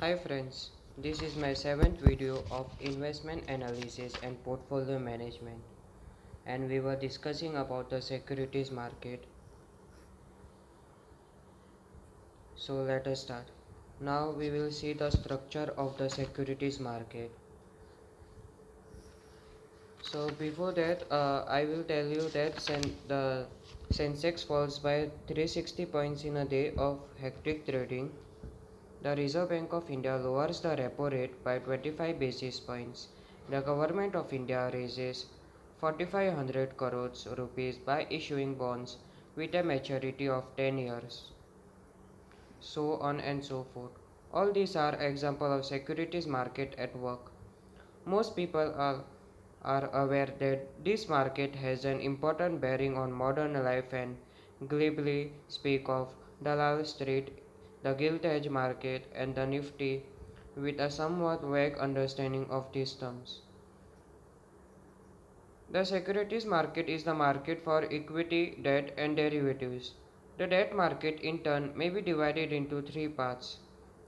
Hi friends, this is my seventh video of investment analysis and portfolio management, and we were discussing about the securities market. So let us start. Now we will see the structure of the securities market. So before that, I will tell you that the Sensex falls by 360 points in a day of hectic trading. The Reserve Bank of India lowers the repo rate by 25 basis points. The Government of India raises 4500 crores rupees by issuing bonds with a maturity of 10 years. So on and so forth. All these are examples of securities market at work. Most people are aware that this market has an important bearing on modern life and glibly speak of Dalal Street, the gilt edge market, and the Nifty with a somewhat vague understanding of these terms. The securities market is the market for equity, debt, and derivatives. The debt market, in turn, may be divided into three parts: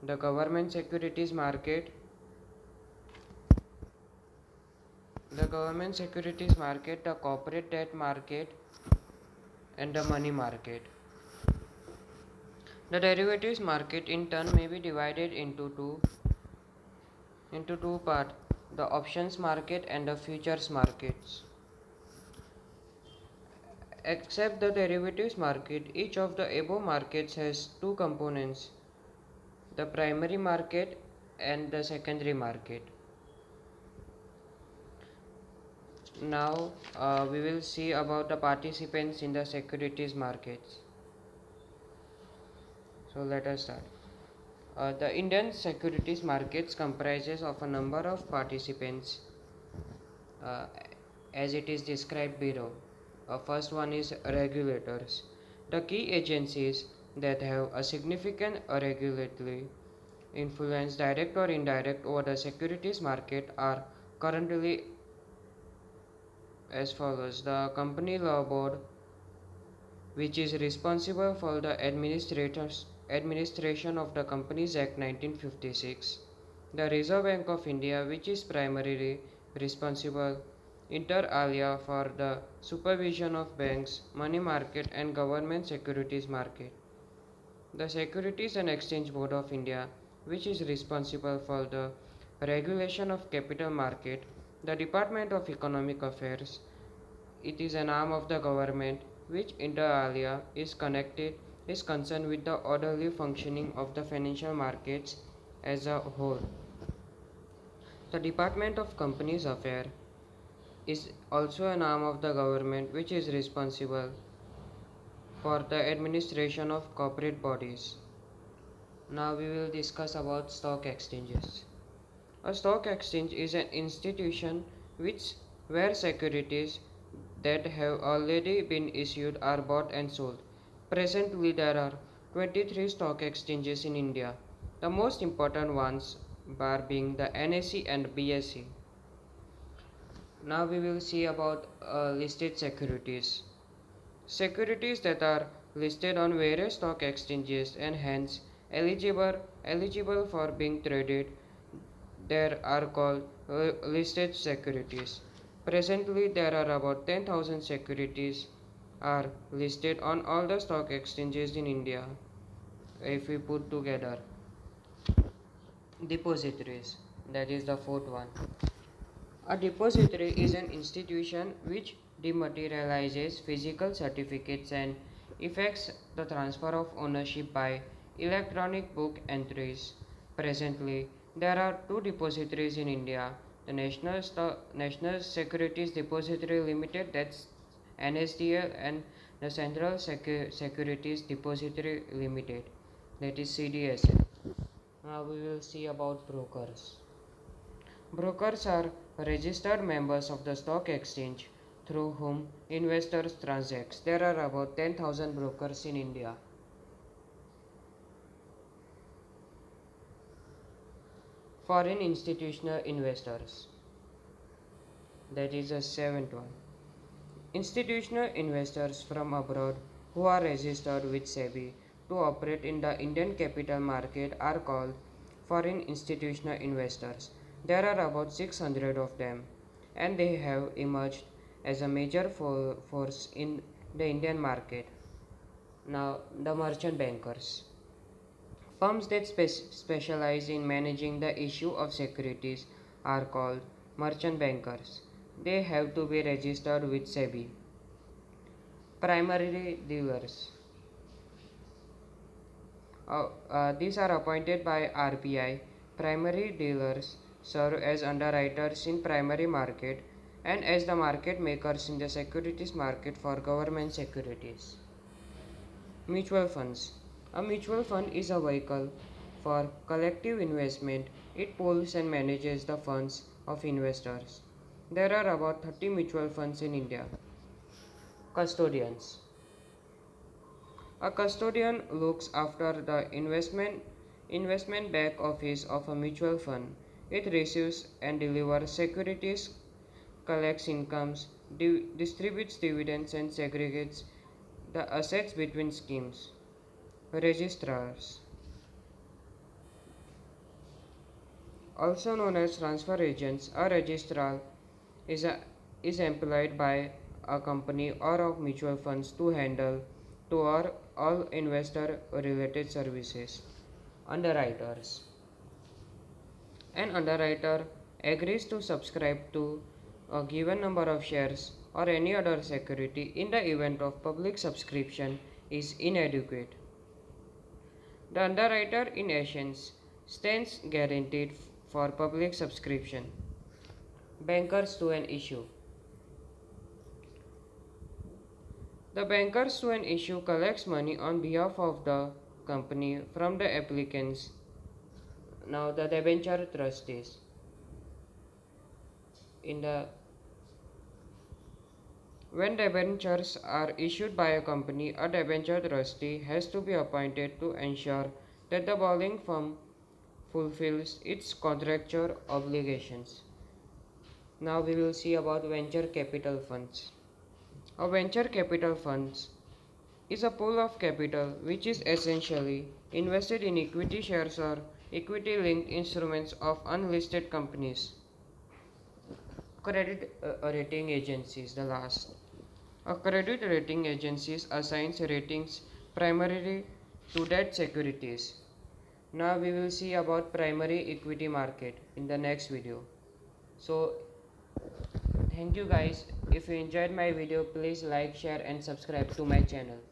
the government securities market, the corporate debt market, and the money market. The derivatives market in turn may be divided into two parts: the options market and the futures markets. Except the derivatives market, each of the above markets has two components: the primary market and the secondary market. Now we will see about the participants in the securities markets. So let us start. The Indian securities markets comprises of a number of participants uh, as it is described below. First one is regulators. The key agencies that have a significant regulatory influence, direct or indirect, over the securities market are currently as follows: the Company Law Board, which is responsible for the administration of the Companies Act 1956; the Reserve Bank of India, which is primarily responsible inter alia for the supervision of banks, money market, and government securities market; the Securities and Exchange Board of India, which is responsible for the regulation of capital market; the Department of Economic Affairs, it is an arm of the government which inter alia is concerned with the orderly functioning of the financial markets as a whole. The Department of Companies Affairs is also an arm of the government which is responsible for the administration of corporate bodies. Now we will discuss about stock exchanges. A stock exchange is an institution which where securities that have already been issued are bought and sold. Presently there are 23 stock exchanges in India. The most important ones are being the NSE and BSE. Now we will see about listed securities. Securities that are listed on various stock exchanges and hence eligible for being traded there are called listed securities. Presently, there are about 10,000 securities are listed on all the stock exchanges in India. If we put together depositories, that is the fourth one. A depository is an institution which dematerializes physical certificates and effects the transfer of ownership by electronic book entries. Presently, there are two depositories in India: the National Securities Depository Limited, that's NSDL, and the Central Securities Depository Limited, that is CDSL. Now we will see about brokers. Brokers are registered members of the stock exchange through whom investors transact. There are about 10,000 brokers in India. Foreign institutional investors, that is the seventh one. Institutional investors from abroad who are registered with SEBI to operate in the Indian capital market are called foreign institutional investors. There are about 600 of them, and they have emerged as a major force in the Indian market. Now, the merchant bankers. Firms that specialize in managing the issue of securities are called merchant bankers. They have to be registered with SEBI. Primary dealers. These are appointed by RBI. Primary dealers serve as underwriters in primary market and as the market makers in the securities market for government securities. Mutual funds. A mutual fund is a vehicle for collective investment. It pools and manages the funds of investors. There are about 30 mutual funds in India. Custodians. A custodian looks after the investment back office of a mutual fund. It receives and delivers securities, collects incomes, distributes dividends and segregates the assets between schemes. Registrars, also known as transfer agents, a registrar is, a, is employed by a company or of mutual funds to handle to all investor related services. Underwriters. An underwriter agrees to subscribe to a given number of shares or any other security in the event of public subscription is inadequate. The underwriter in essence stands guaranteed for public subscription. Bankers to an issue. The bankers to an issue collects money on behalf of the company from the applicants. Now the debenture trustees. In the When debentures are issued by a company, a debenture trustee has to be appointed to ensure that the borrowing firm fulfills its contractual obligations. Now we will see about venture capital funds. A venture capital funds is a pool of capital which is essentially invested in equity shares or equity linked instruments of unlisted companies. Credit rating agencies, the last. A credit rating agencies assigns ratings primarily to debt securities. Now we will see about primary equity market in the next video. So thank you guys. If you enjoyed my video, please like, share and subscribe to my channel.